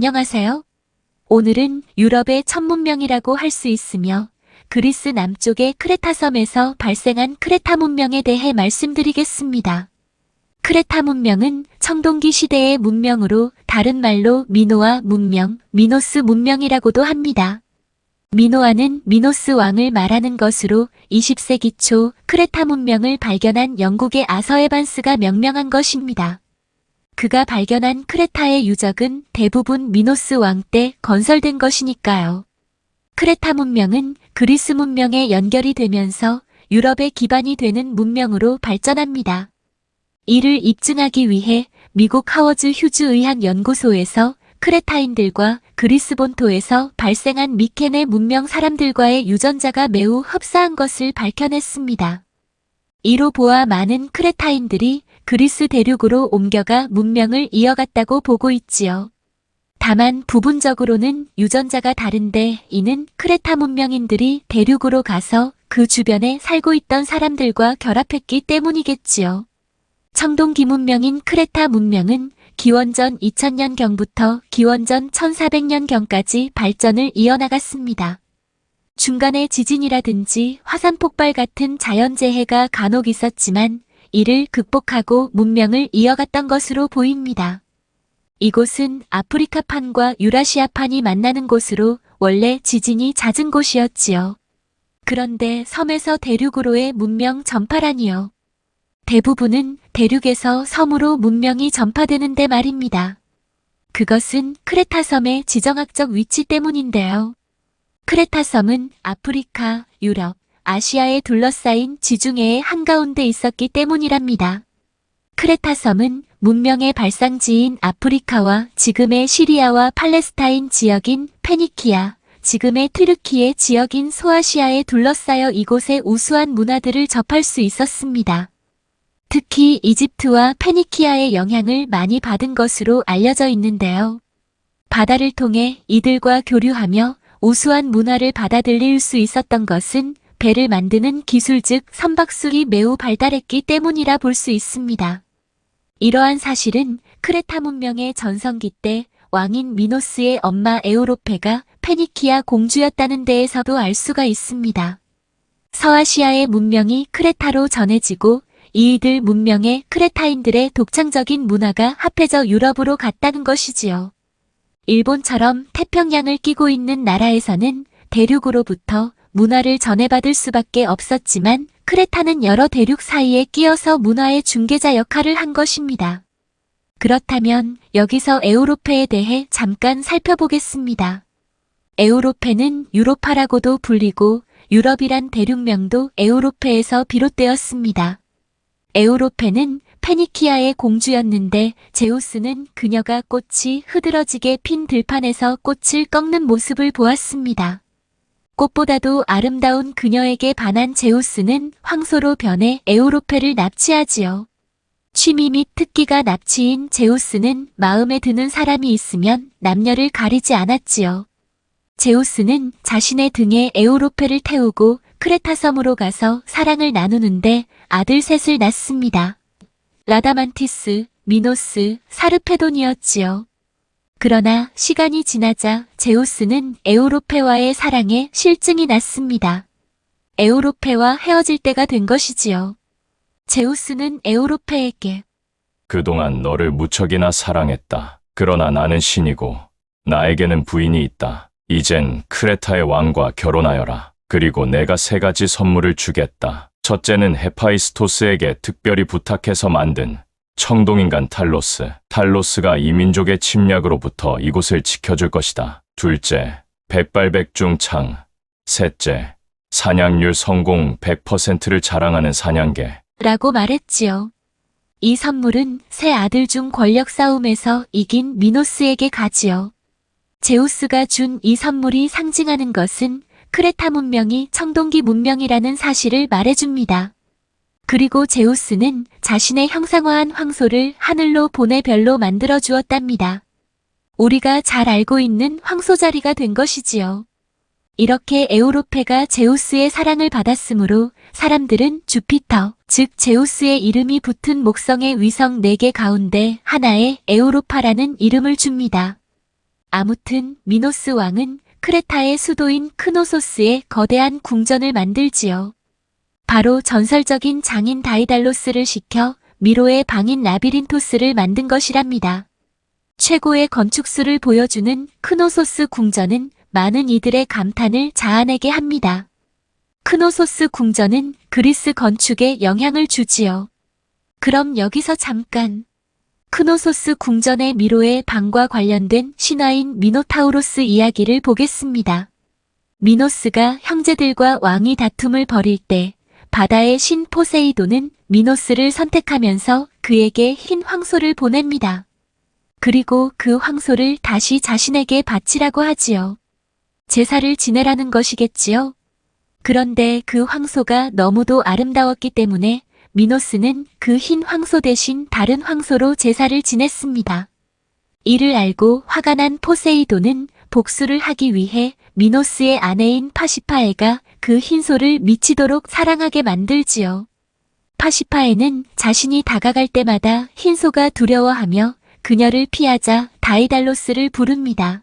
안녕하세요. 오늘은 유럽의 첫 문명이라고 할 수 있으며 그리스 남쪽의 크레타 섬에서 발생한 크레타 문명에 대해 말씀드리겠습니다. 크레타 문명은 청동기 시대의 문명으로 다른 말로 미노아 문명, 미노스 문명이라고도 합니다. 미노아는 미노스 왕을 말하는 것으로 20세기 초 크레타 문명을 발견한 영국의 아서 에반스가 명명한 것입니다. 그가 발견한 크레타의 유적은 대부분 미노스 왕 때 건설된 것이니까요. 크레타 문명은 그리스 문명에 연결이 되면서 유럽의 기반이 되는 문명으로 발전합니다. 이를 입증하기 위해 미국 하워즈 휴즈 의학연구소에서 크레타인들과 그리스 본토에서 발생한 미케네 문명 사람들과의 유전자가 매우 흡사한 것을 밝혀냈습니다. 이로 보아 많은 크레타인들이 그리스 대륙으로 옮겨가 문명을 이어갔다고 보고 있지요. 다만 부분적으로는 유전자가 다른데 이는 크레타 문명인들이 대륙으로 가서 그 주변에 살고 있던 사람들과 결합했기 때문이겠지요. 청동기 문명인 크레타 문명은 기원전 2000년경부터 기원전 1400년경까지 발전을 이어나갔습니다. 중간에 지진이라든지 화산 폭발 같은 자연재해가 간혹 있었지만 이를 극복하고 문명을 이어갔던 것으로 보입니다. 이곳은 아프리카판과 유라시아판이 만나는 곳으로 원래 지진이 잦은 곳이었지요. 그런데 섬에서 대륙으로의 문명 전파라니요. 대부분은 대륙에서 섬으로 문명이 전파되는데 말입니다. 그것은 크레타 섬의 지정학적 위치 때문인데요. 크레타 섬은 아프리카, 유럽, 아시아에 둘러싸인 지중해의 한가운데 있었기 때문이랍니다. 크레타 섬은 문명의 발상지인 아프리카와 지금의 시리아와 팔레스타인 지역인 페니키아, 지금의 튀르키예 지역인 소아시아에 둘러싸여 이곳의 우수한 문화들을 접할 수 있었습니다. 특히 이집트와 페니키아의 영향을 많이 받은 것으로 알려져 있는데요. 바다를 통해 이들과 교류하며 우수한 문화를 받아들일 수 있었던 것은 배를 만드는 기술 즉 선박술이 매우 발달했기 때문이라 볼 수 있습니다. 이러한 사실은 크레타 문명의 전성기 때 왕인 미노스의 엄마 에우로페가 페니키아 공주였다는 데에서도 알 수가 있습니다. 서아시아의 문명이 크레타로 전해지고 이들 문명의 크레타인들의 독창적인 문화가 합해져 유럽으로 갔다는 것이지요. 일본처럼 태평양을 끼고 있는 나라에서는 대륙으로부터 문화를 전해받을 수밖에 없었지만 크레타는 여러 대륙 사이에 끼어서 문화의 중개자 역할을 한 것입니다. 그렇다면 여기서 에우로페에 대해 잠깐 살펴보겠습니다. 에우로페는 유로파라고도 불리고 유럽이란 대륙명도 에우로페에서 비롯되었습니다. 에우로페는 페니키아의 공주였는데 제우스는 그녀가 꽃이 흐드러지게 핀 들판에서 꽃을 꺾는 모습을 보았습니다. 꽃보다도 아름다운 그녀에게 반한 제우스는 황소로 변해 에우로페를 납치하지요. 취미 및 특기가 납치인 제우스는 마음에 드는 사람이 있으면 남녀를 가리지 않았지요. 제우스는 자신의 등에 에우로페를 태우고 크레타 섬으로 가서 사랑을 나누는데 아들 셋을 낳습니다. 라다만티스, 미노스, 사르페돈이었지요. 그러나 시간이 지나자 제우스는 에우로페와의 사랑에 실증이 났습니다. 에우로페와 헤어질 때가 된 것이지요. 제우스는 에우로페에게 그동안 너를 무척이나 사랑했다. 그러나 나는 신이고 나에게는 부인이 있다. 이젠 크레타의 왕과 결혼하여라. 그리고 내가 3가지 선물을 주겠다. 첫째는 헤파이스토스에게 특별히 부탁해서 만든 청동인간 탈로스. 탈로스가 이 민족의 침략으로부터 이곳을 지켜줄 것이다. 둘째, 백발백중 창. 셋째, 사냥률 성공 100%를 자랑하는 사냥개. 라고 말했지요. 이 선물은 세 아들 중 권력 싸움에서 이긴 미노스에게 가지요. 제우스가 준 이 선물이 상징하는 것은 크레타 문명이 청동기 문명이라는 사실을 말해줍니다. 그리고 제우스는 자신의 형상화한 황소를 하늘로 보내 별로 만들어 주었답니다. 우리가 잘 알고 있는 황소자리가 된 것이지요. 이렇게 에우로페가 제우스의 사랑을 받았으므로 사람들은 주피터, 즉 제우스의 이름이 붙은 목성의 위성 4개 가운데 하나에 에우로파라는 이름을 줍니다. 아무튼 미노스 왕은 크레타의 수도인 크노소스에 거대한 궁전을 만들지요. 바로 전설적인 장인 다이달로스를 시켜 미로의 방인 라비린토스를 만든 것이랍니다. 최고의 건축수를 보여주는 크노소스 궁전은 많은 이들의 감탄을 자아내게 합니다. 크노소스 궁전은 그리스 건축에 영향을 주지요. 그럼 여기서 잠깐 크노소스 궁전의 미로의 방과 관련된 신화인 미노타우로스 이야기를 보겠습니다. 미노스가 형제들과 왕이 다툼을 벌일 때 바다의 신 포세이돈은 미노스를 선택하면서 그에게 흰 황소를 보냅니다. 그리고 그 황소를 다시 자신에게 바치라고 하지요. 제사를 지내라는 것이겠지요. 그런데 그 황소가 너무도 아름다웠기 때문에 미노스는 그 흰 황소 대신 다른 황소로 제사를 지냈습니다. 이를 알고 화가 난 포세이돈은 복수를 하기 위해 미노스의 아내인 파시파에가 그 흰소를 미치도록 사랑하게 만들지요. 파시파에는 자신이 다가갈 때마다 흰소가 두려워하며 그녀를 피하자 다이달로스를 부릅니다.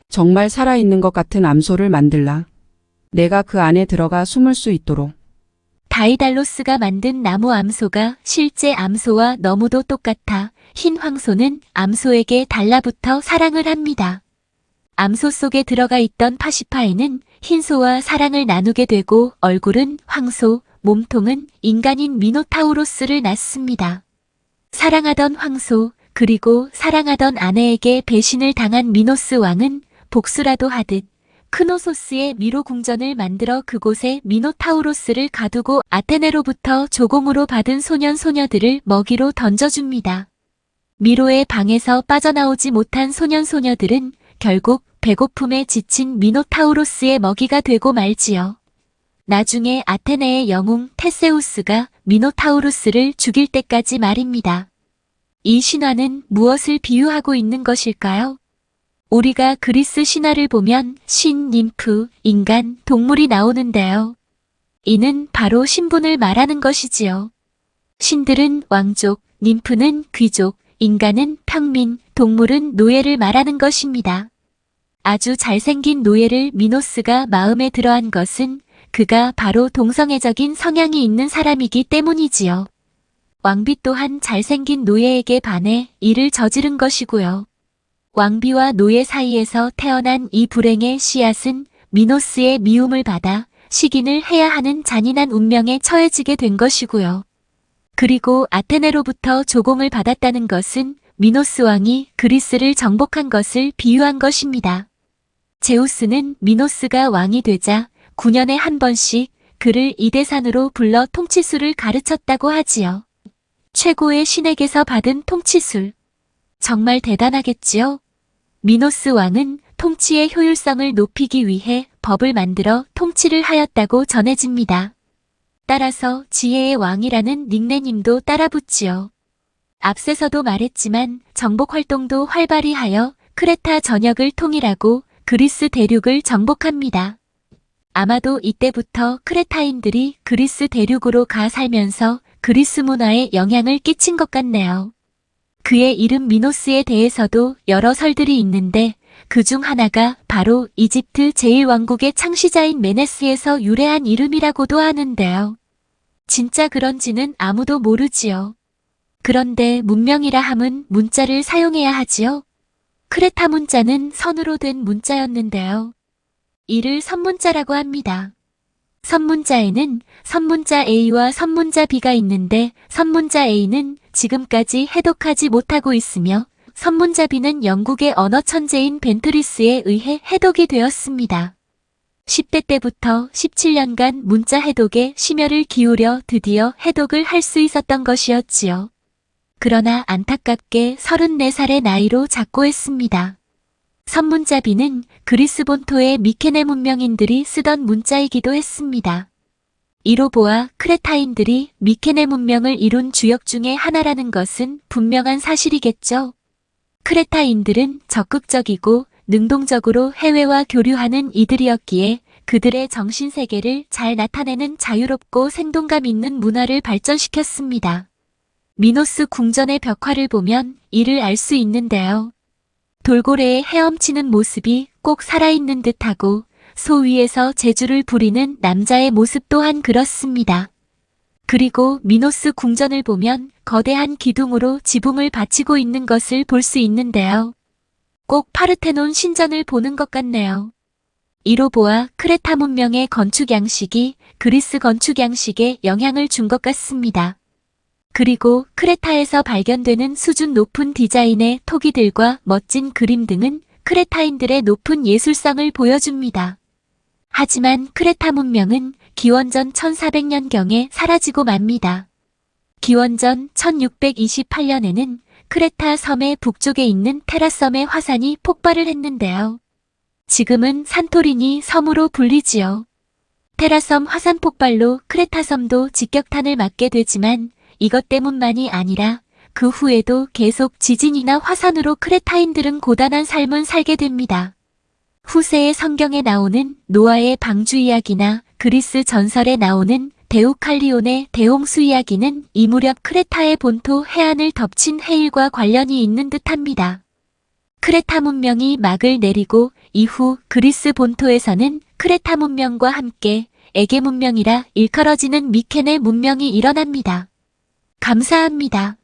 정말 살아있는 것 같은 암소를 만들라. 내가 그 안에 들어가 숨을 수 있도록. 다이달로스가 만든 나무 암소가 실제 암소와 너무도 똑같아 흰 황소는 암소에게 달라붙어 사랑을 합니다. 암소 속에 들어가 있던 파시파에는 흰소와 사랑을 나누게 되고 얼굴은 황소, 몸통은 인간인 미노타우로스를 낳습니다. 사랑하던 황소, 그리고 사랑하던 아내에게 배신을 당한 미노스 왕은 복수라도 하듯 크노소스의 미로 궁전을 만들어 그곳에 미노타우로스를 가두고 아테네로부터 조공으로 받은 소년 소녀들을 먹이로 던져줍니다. 미로의 방에서 빠져나오지 못한 소년 소녀들은 결국 배고픔에 지친 미노타우로스의 먹이가 되고 말지요. 나중에 아테네의 영웅 테세우스가 미노타우로스를 죽일 때까지 말입니다. 이 신화는 무엇을 비유하고 있는 것일까요? 우리가 그리스 신화를 보면 신, 님프, 인간, 동물이 나오는데요. 이는 바로 신분을 말하는 것이지요. 신들은 왕족, 님프는 귀족, 인간은 평민, 동물은 노예를 말하는 것입니다. 아주 잘생긴 노예를 미노스가 마음에 들어한 것은 그가 바로 동성애적인 성향이 있는 사람이기 때문이지요. 왕비 또한 잘생긴 노예에게 반해 이를 저지른 것이고요. 왕비와 노예 사이에서 태어난 이 불행의 씨앗은 미노스의 미움을 받아 식인을 해야 하는 잔인한 운명에 처해지게 된 것이고요. 그리고 아테네로부터 조공을 받았다는 것은 미노스 왕이 그리스를 정복한 것을 비유한 것입니다. 제우스는 미노스가 왕이 되자 9년에 한 번씩 그를 이대산으로 불러 통치술을 가르쳤다고 하지요. 최고의 신에게서 받은 통치술. 정말 대단하겠지요? 미노스 왕은 통치의 효율성을 높이기 위해 법을 만들어 통치를 하였다고 전해집니다. 따라서 지혜의 왕이라는 닉네임도 따라붙지요. 앞서서도 말했지만 정복 활동도 활발히 하여 크레타 전역을 통일하고 그리스 대륙을 정복합니다. 아마도 이때부터 크레타인들이 그리스 대륙으로 가 살면서 그리스 문화에 영향을 끼친 것 같네요. 그의 이름 미노스에 대해서도 여러 설들이 있는데 그중 하나가 바로 이집트 제1왕국의 창시자인 메네스에서 유래한 이름이라고도 하는데요. 진짜 그런지는 아무도 모르지요. 그런데 문명이라 함은 문자를 사용해야 하지요. 크레타 문자는 선으로 된 문자였는데요. 이를 선문자라고 합니다. 선문자에는 선문자 A와 선문자 B가 있는데 선문자 A는 지금까지 해독하지 못하고 있으며 선문자 B는 영국의 언어 천재인 벤트리스에 의해 해독이 되었습니다. 10대 때부터 17년간 문자 해독에 심혈을 기울여 드디어 해독을 할 수 있었던 것이었지요. 그러나 안타깝게 34살의 나이로 작고했습니다. 선문자 B는 그리스 본토의 미케네 문명인들이 쓰던 문자이기도 했습니다. 이로 보아 크레타인들이 미케네 문명을 이룬 주역 중의 하나라는 것은 분명한 사실이겠죠. 크레타인들은 적극적이고 능동적으로 해외와 교류하는 이들이었기에 그들의 정신세계를 잘 나타내는 자유롭고 생동감 있는 문화를 발전시켰습니다. 미노스 궁전의 벽화를 보면 이를 알 수 있는데요. 돌고래의 헤엄치는 모습이 꼭 살아있는 듯하고 소 위에서 제주를 부리는 남자의 모습 또한 그렇습니다. 그리고 미노스 궁전을 보면 거대한 기둥으로 지붕을 받치고 있는 것을 볼 수 있는데요. 꼭 파르테논 신전을 보는 것 같네요. 이로 보아 크레타 문명의 건축 양식이 그리스 건축 양식에 영향을 준 것 같습니다. 그리고 크레타에서 발견되는 수준 높은 디자인의 토기들과 멋진 그림 등은 크레타인들의 높은 예술성을 보여줍니다. 하지만 크레타 문명은 기원전 1400년경에 사라지고 맙니다. 기원전 1628년에는 크레타 섬의 북쪽에 있는 테라섬의 화산이 폭발을 했는데요. 지금은 산토리니 섬으로 불리지요. 테라섬 화산 폭발로 크레타 섬도 직격탄을 맞게 되지만 이것 때문만이 아니라 그 후에도 계속 지진이나 화산으로 크레타인들은 고단한 삶을 살게 됩니다. 후세의 성경에 나오는 노아의 방주 이야기나 그리스 전설에 나오는 데우칼리온의 대홍수 이야기는 이 무렵 크레타의 본토 해안을 덮친 해일과 관련이 있는 듯합니다. 크레타 문명이 막을 내리고 이후 그리스 본토에서는 크레타 문명과 함께 에게 문명이라 일컬어지는 미케네 문명이 일어납니다. 감사합니다.